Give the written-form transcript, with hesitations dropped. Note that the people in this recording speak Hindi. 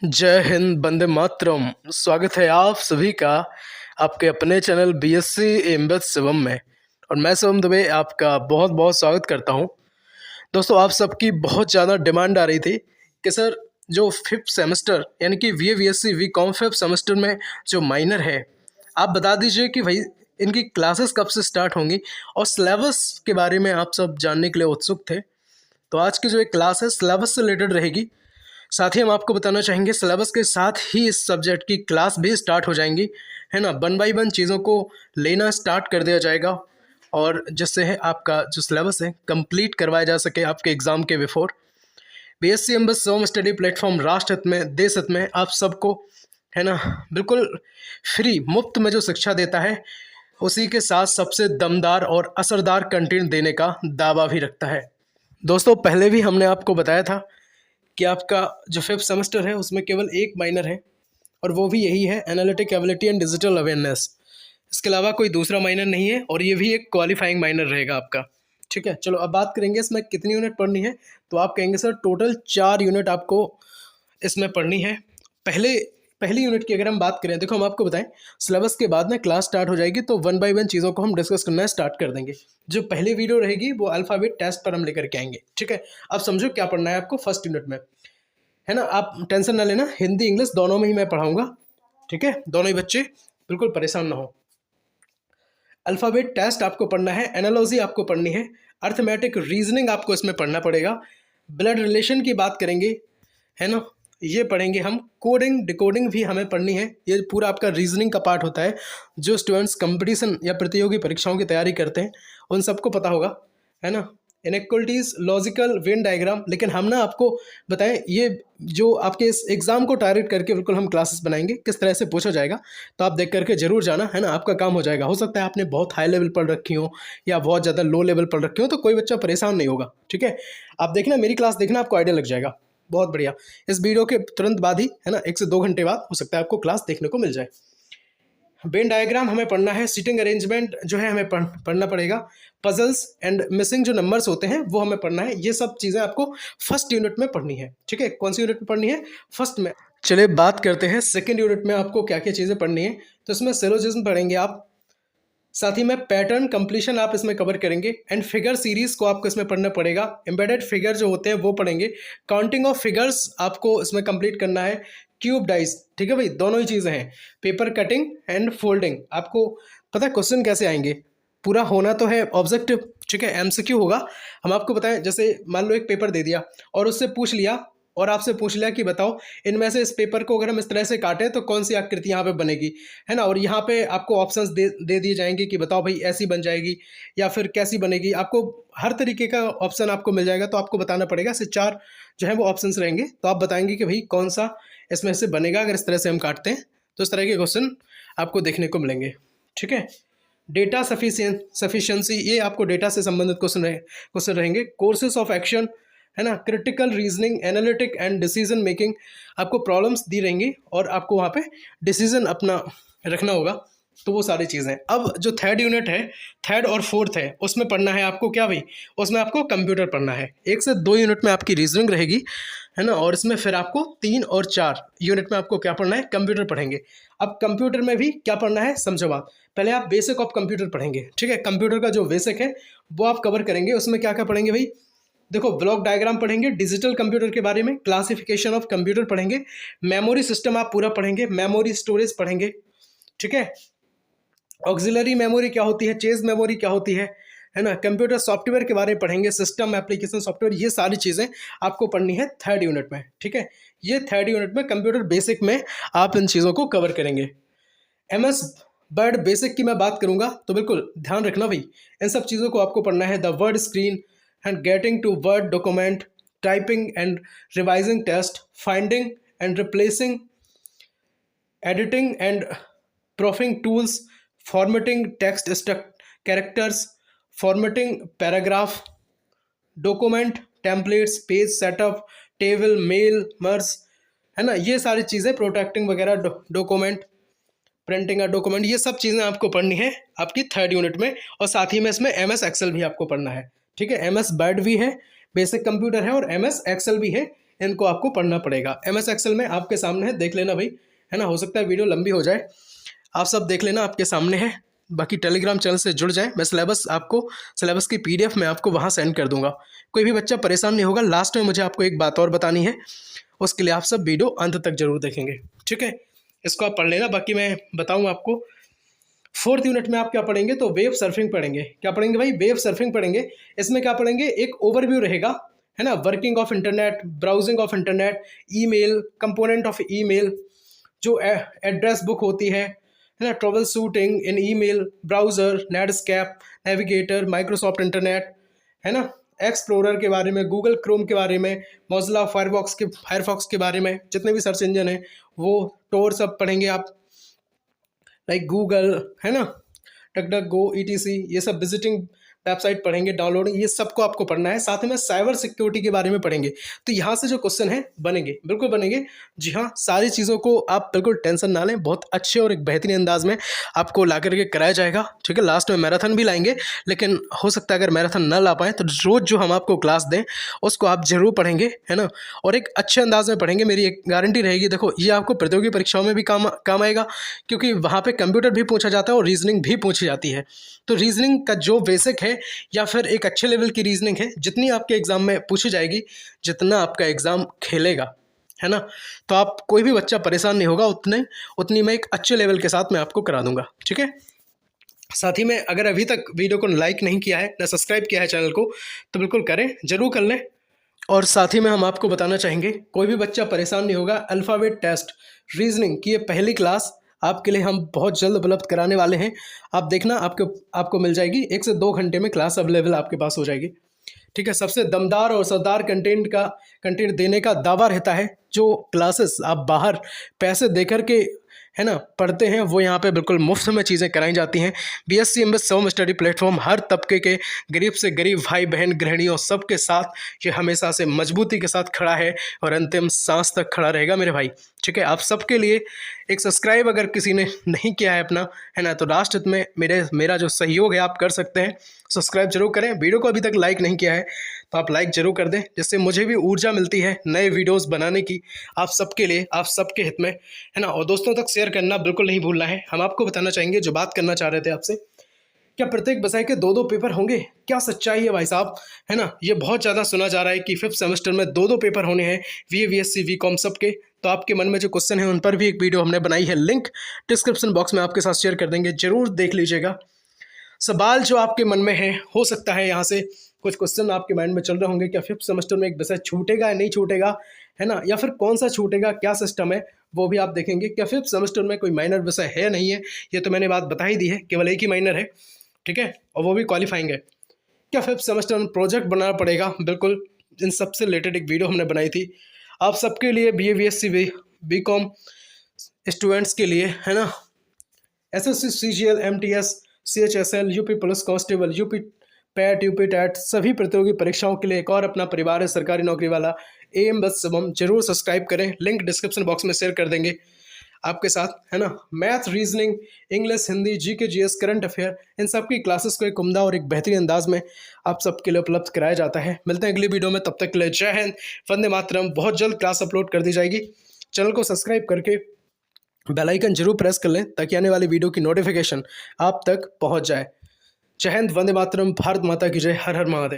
जय हिंद, वंदे मातरम। स्वागत है आप सभी का आपके अपने चैनल बीएससी एमबेड शिवम में। और मैं शिवम दुबे आपका बहुत बहुत स्वागत करता हूं। दोस्तों, आप सबकी बहुत ज़्यादा डिमांड आ रही थी कि सर जो फिफ्थ सेमेस्टर यानी कि बीएससी बीकॉम फिफ्थ सेमेस्टर में जो माइनर है, आप बता दीजिए कि भाई इनकी क्लासेस कब से स्टार्ट होंगी और सिलेबस के बारे में आप सब जानने के लिए उत्सुक थे। तो आज की जो एक क्लास है सिलेबस से रिलेटेड रहेगी। साथ ही हम आपको बताना चाहेंगे सिलेबस के साथ ही इस सब्जेक्ट की क्लास भी स्टार्ट हो जाएंगी, है ना। वन बाई वन चीज़ों को लेना स्टार्ट कर दिया जाएगा और जिससे है आपका जो सिलेबस है कंप्लीट करवाया जा सके आपके एग्ज़ाम के before. BSc MBA Shivam study platform राष्ट्र हित में, देश हित में आप सबको, है ना, बिल्कुल फ्री मुफ्त में जो शिक्षा देता है, उसी के साथ सबसे दमदार और असरदार कंटेंट देने का दावा भी रखता है। दोस्तों, पहले भी हमने आपको बताया था कि आपका जो फिफ्थ सेमेस्टर है उसमें केवल एक माइनर है और वो भी यही है, analytic ability and digital awareness. इसके अलावा कोई दूसरा माइनर नहीं है और ये भी एक क्वालिफाइंग माइनर रहेगा आपका। ठीक है, चलो अब बात करेंगे इसमें कितनी यूनिट पढ़नी है। तो आप कहेंगे सर टोटल 4 यूनिट आपको इसमें पढ़नी है। पहली यूनिट की अगर हम बात करें, देखो हम आपको बताएं सिलेबस के बाद में क्लास स्टार्ट हो जाएगी तो वन बाय वन चीज़ों को हम डिस्कस करना स्टार्ट कर देंगे। जो पहली वीडियो रहेगी वो अल्फ़ाबेट टेस्ट पर हम लेकर के आएंगे। ठीक है, अब समझो क्या पढ़ना है आपको फर्स्ट यूनिट में, है ना। आप टेंशन ना लेना, हिंदी इंग्लिश दोनों में ही मैं पढ़ाऊंगा। ठीक है, दोनों ही बच्चे बिल्कुल परेशान ना हो। अल्फ़ाबेट टेस्ट आपको पढ़ना है, एनालॉजी आपको पढ़नी है, अर्थमेटिक रीजनिंग आपको इसमें पढ़ना पड़ेगा, ब्लड रिलेशन की बात करेंगे, है ना, ये पढ़ेंगे हम। कोडिंग डिकोडिंग भी हमें पढ़नी है, ये पूरा आपका रीजनिंग का पार्ट होता है। जो स्टूडेंट्स कंपटीशन या प्रतियोगी परीक्षाओं की तैयारी करते हैं उन सबको पता होगा, है ना। Inequalities, logical, Venn diagram. लेकिन हम ना आपको बताएं ये जो आपके इस एग्ज़ाम को टारगेट करके बिल्कुल हम क्लासेस बनाएंगे, किस तरह से पूछा जाएगा। तो आप देख करके जरूर जाना, है ना, आपका काम हो जाएगा। हो सकता है आपने बहुत हाई लेवल पढ़ रखी हो या बहुत ज़्यादा लो लेवल पढ़ रखी हो, तो कोई बच्चा परेशान नहीं होगा। ठीक है, आप देखना मेरी क्लास देखना, आपको आइडिया लग जाएगा। बहुत बढ़िया। इस वीडियो के तुरंत बाद ही, है ना, 1 से 2 घंटे बाद हो सकता है आपको क्लास देखने को मिल जाए। वेन डायग्राम हमें पढ़ना है, सीटिंग अरेंजमेंट जो है हमें पढ़ना पड़ेगा, पजल्स एंड मिसिंग जो नंबर्स होते हैं वो हमें पढ़ना है। ये सब चीज़ें आपको फर्स्ट यूनिट में पढ़नी है। ठीक है, कौन सी यूनिट में पढ़नी है? फर्स्ट में। चलिए बात करते हैं सेकेंड यूनिट में आपको क्या क्या चीज़ें पढ़नी है। तो इसमें सिलोजिज्म पढ़ेंगे आप, साथ ही में पैटर्न कंप्लीशन आप इसमें कवर करेंगे, एंड फिगर सीरीज को आपको इसमें पढ़ना पड़ेगा। एम्बेडेड फिगर जो होते हैं वो पढ़ेंगे, काउंटिंग ऑफ फिगर्स आपको इसमें कंप्लीट करना है, क्यूब डाइस। ठीक है भाई, दोनों ही चीज़ें हैं। पेपर कटिंग एंड फोल्डिंग, आपको पता है क्वेश्चन कैसे आएंगे, पूरा होना तो है ऑब्जेक्टिव। ठीक है, एमसीक्यू होगा। हम आपको बताएं, जैसे मान लो एक पेपर दे दिया और उससे पूछ लिया और आपसे पूछ लिया कि बताओ इनमें से इस पेपर को अगर हम इस तरह से काटें तो कौन सी आकृति यहाँ पे बनेगी, है ना। और यहाँ पे आपको ऑप्शंस दे दिए जाएंगे कि बताओ भाई ऐसी बन जाएगी या फिर कैसी बनेगी। आपको हर तरीके का ऑप्शन आपको मिल जाएगा, तो आपको बताना पड़ेगा। इससे 4 जो है वो ऑप्शंस रहेंगे, तो आप बताएंगे कि भाई कौन सा इसमें से बनेगा अगर इस तरह से हम काटते हैं। तो इस तरह के क्वेश्चन आपको देखने को मिलेंगे। ठीक है, डेटा सफिशिएंसी, ये आपको डेटा से संबंधित क्वेश्चन रहेंगे। कोर्सेस ऑफ एक्शन, है ना, critical reasoning, analytic and decision making, आपको प्रॉब्लम्स दी रहेंगी और आपको वहाँ पे डिसीजन अपना रखना होगा। तो वो सारी चीज़ें। अब जो थर्ड यूनिट है, थर्ड और फोर्थ है, उसमें पढ़ना है आपको क्या भाई, उसमें आपको कंप्यूटर पढ़ना है। 1 से 2 यूनिट में आपकी रीजनिंग रहेगी, है ना, और इसमें फिर आपको 3 और 4 यूनिट में आपको क्या पढ़ना है, कंप्यूटर पढ़ेंगे। अब कंप्यूटर में भी क्या पढ़ना है समझो बात। पहले आप बेसिक ऑफ कंप्यूटर पढ़ेंगे। ठीक है, कंप्यूटर का जो बेसिक है वो आप कवर करेंगे। उसमें क्या क्या पढ़ेंगे भाई, देखो ब्लॉक डायग्राम पढ़ेंगे, डिजिटल कंप्यूटर के बारे में, क्लासिफिकेशन ऑफ कंप्यूटर पढ़ेंगे, मेमोरी सिस्टम आप पूरा पढ़ेंगे, मेमोरी स्टोरेज पढ़ेंगे। ठीक है, ऑक्सिलरी मेमोरी क्या होती है, चेज मेमोरी क्या होती है ना, कंप्यूटर सॉफ्टवेयर के बारे में पढ़ेंगे, सिस्टम एप्लीकेशन सॉफ्टवेयर, ये सारी चीज़ें आपको पढ़नी है थर्ड यूनिट में। ठीक है, ये थर्ड यूनिट में कंप्यूटर बेसिक में आप इन चीज़ों को कवर करेंगे। एमएस वर्ड बेसिक की मैं बात करूंगा तो बिल्कुल ध्यान रखना भाई, इन सब चीज़ों को आपको पढ़ना है। The word screen and getting to word document, typing and revising test, finding and replacing, editing and proofing tools, formatting text characters, formatting paragraph, document templates, page setup, table, mail merge, है ना, ये सारी चीज़ें, प्रोटेक्टिंग वगैरह, डॉक्यूमेंट, प्रिंटिंग का डॉक्यूमेंट, ये सब चीज़ें आपको पढ़नी है आपकी थर्ड यूनिट में। और साथ ही में इसमें एम एस एक्सेल भी आपको पढ़ना है। ठीक है, एम एस वर्ड भी है, बेसिक कंप्यूटर है, और एम एस एक्सेल भी है। इनको आपको पढ़ना पड़ेगा। MS एक्सेल में आपके सामने है, देख लेना भाई, है ना। हो सकता है वीडियो लंबी हो जाए, आप सब देख लेना, आपके सामने है। बाकी टेलीग्राम चैनल से जुड़ जाएं, मैं सिलेबस की PDF मैं आपको वहाँ सेंड कर दूंगा। कोई भी बच्चा परेशान नहीं होगा। लास्ट में मुझे आपको एक बात और बतानी है, उसके लिए आप सब वीडियो अंत तक जरूर देखेंगे, ठीक है। इसको आप पढ़ लेना। बाकी मैं बताऊँ आपको, 4th यूनिट में आप क्या पढ़ेंगे, तो वेब सर्फिंग पढ़ेंगे। क्या पढ़ेंगे भाई, वेब सर्फिंग पढ़ेंगे। इसमें क्या पढ़ेंगे, एक ओवरव्यू रहेगा, है ना। Working of internet, browsing of internet, email, component of email, जो एड्रेस बुक होती है ना, trouble shooting in email, browser, Netscape, navigator, Microsoft internet, है ना, एक्सप्लोरर के बारे में, गूगल क्रोम के बारे में, मोज़िला फायरफॉक्स के बारे में, जितने भी सर्च इंजन हैं वो टोर सब पढ़ेंगे आप, लाइक गूगल, है ना, डक गो, ETC, ये सब विजिटिंग वेबसाइट पढ़ेंगे, डाउनलोडिंग, ये सबको आपको पढ़ना है। साथ में साइबर सिक्योरिटी के बारे में पढ़ेंगे। तो यहाँ से जो क्वेश्चन है बनेंगे, बिल्कुल बनेंगे। जी हाँ, सारी चीज़ों को आप बिल्कुल टेंशन ना लें, बहुत अच्छे और एक बेहतरीन अंदाज में आपको ला करके कराया जाएगा, ठीक है। लास्ट में मैराथन भी लाएंगे, लेकिन हो सकता है अगर मैराथन ना ला पाएँ तो रोज़ जो हम आपको क्लास दें उसको आप जरूर पढ़ेंगे, है ना, और एक अच्छे अंदाज में पढ़ेंगे। मेरी एक गारंटी रहेगी, देखो ये आपको प्रतियोगी परीक्षाओं में भी काम आएगा, क्योंकि वहाँ पर कंप्यूटर भी पूछा जाता है और रीजनिंग भी पूछी जाती है। तो रीजनिंग का जो बेसिक है या फिर एक अच्छे लेवल की रीजनिंग है, जितनी आपके एग्ज़ाम में पूछी जाएगी, जितना आपका एग्ज़ाम खेलेगा, है ना, तो आप कोई भी बच्चा परेशान नहीं होगा। उतनी मैं एक अच्छे लेवल के साथ मैं आपको करा दूंगा, ठीक है। साथ ही में अगर अभी तक वीडियो को लाइक नहीं किया है, ना सब्सक्राइब किया है चैनल को, तो बिल्कुल करें, ज़रूर कर लें। और साथ ही में हम आपको बताना चाहेंगे, कोई भी बच्चा परेशान नहीं होगा। अल्फ़ाबेट टेस्ट रीजनिंग की ये पहली क्लास आपके लिए हम बहुत जल्द उपलब्ध कराने वाले हैं। आप देखना, आपको मिल जाएगी, 1 से 2 घंटे में क्लास अवेलेबल आपके पास हो जाएगी, ठीक है। सबसे दमदार और असरदार कंटेंट देने का दावा रहता है। जो क्लासेस आप बाहर पैसे देकर के, है ना, पढ़ते हैं, वो यहाँ पे बिल्कुल मुफ्त में चीज़ें कराई जाती हैं। BSc एमबीए स्वयं स्टडी प्लेटफॉर्म हर तबके के गरीब से गरीब भाई बहन, गृहिणियों सबके साथ ये हमेशा से मजबूती के साथ खड़ा है और अंतिम सांस तक खड़ा रहेगा मेरे भाई, ठीक है। आप सबके लिए एक सब्सक्राइब अगर किसी ने नहीं किया है अपना, है ना, तो राष्ट्र हित में मेरा जो सहयोग है आप कर सकते हैं। सब्सक्राइब जरूर करें। वीडियो को अभी तक लाइक नहीं किया है तो आप लाइक जरूर कर दें, जिससे मुझे भी ऊर्जा मिलती है नए वीडियोस बनाने की, आप सबके लिए, आप सबके हित में, है ना। और दोस्तों तक शेयर करना बिल्कुल नहीं भूलना है। हम आपको बताना चाहेंगे, जो बात करना चाह रहे थे आपसे, क्या प्रत्येक विषय के 2-2 पेपर होंगे? क्या सच्चाई है भाई साहब, है ना। ये बहुत ज़्यादा सुना जा रहा है कि 5th सेमेस्टर में 2-2 पेपर होने हैं, BA BSc BCom सबके। तो आपके मन में जो क्वेश्चन है उन पर भी एक वीडियो हमने बनाई है, लिंक डिस्क्रिप्शन बॉक्स में आपके साथ शेयर कर देंगे, जरूर देख लीजिएगा। सवाल जो आपके मन में है, हो सकता है यहाँ से कुछ क्वेश्चन आपके माइंड में चल रहे होंगे, क्या 5th सेमेस्टर में एक विषय छूटेगा या नहीं छूटेगा, है ना, या फिर कौन सा छूटेगा, क्या सिस्टम है, वो भी आप देखेंगे। क्या 5th सेमेस्टर में कोई माइनर विषय है, नहीं है, ये तो मैंने बात बता ही दी है, केवल एक ही माइनर है, ठीक है, और वो भी क्वालिफाइंग है। क्या 5th सेमेस्टर में प्रोजेक्ट बनाना पड़ेगा? बिल्कुल, इन सबसे रिलेटेड एक वीडियो हमने बनाई थी आप सबके लिए, BA BSc BCom स्टूडेंट्स के लिए, है ना। SSC CGL MTS CHSL UP police constable, UP PET, UP TET, सभी प्रतियोगी परीक्षाओं के लिए एक और अपना परिवार है सरकारी नौकरी वाला, AM बस शुभम, जरूर सब्सक्राइब करें, लिंक डिस्क्रिप्शन बॉक्स में शेयर कर देंगे आपके साथ, है ना। Math, reasoning, English, Hindi, GK GS, current affair, इन सब की क्लासेस को एक उम्दा और एक बेहतरीन अंदाज में आप सबके लिए उपलब्ध कराया जाता है। मिलते हैं अगली वीडियो में, तब तक के लिए जय हिंद, वंदे मातरम। बहुत जल्द क्लास अपलोड कर दी जाएगी। चैनल को सब्सक्राइब करके बेल आइकन जरूर प्रेस कर लें, ताकि आने वाली वीडियो की नोटिफिकेशन आप तक पहुंच जाए। जय हिंद, वंदे मातरम, भारत माता की जय, हर हर महादेव।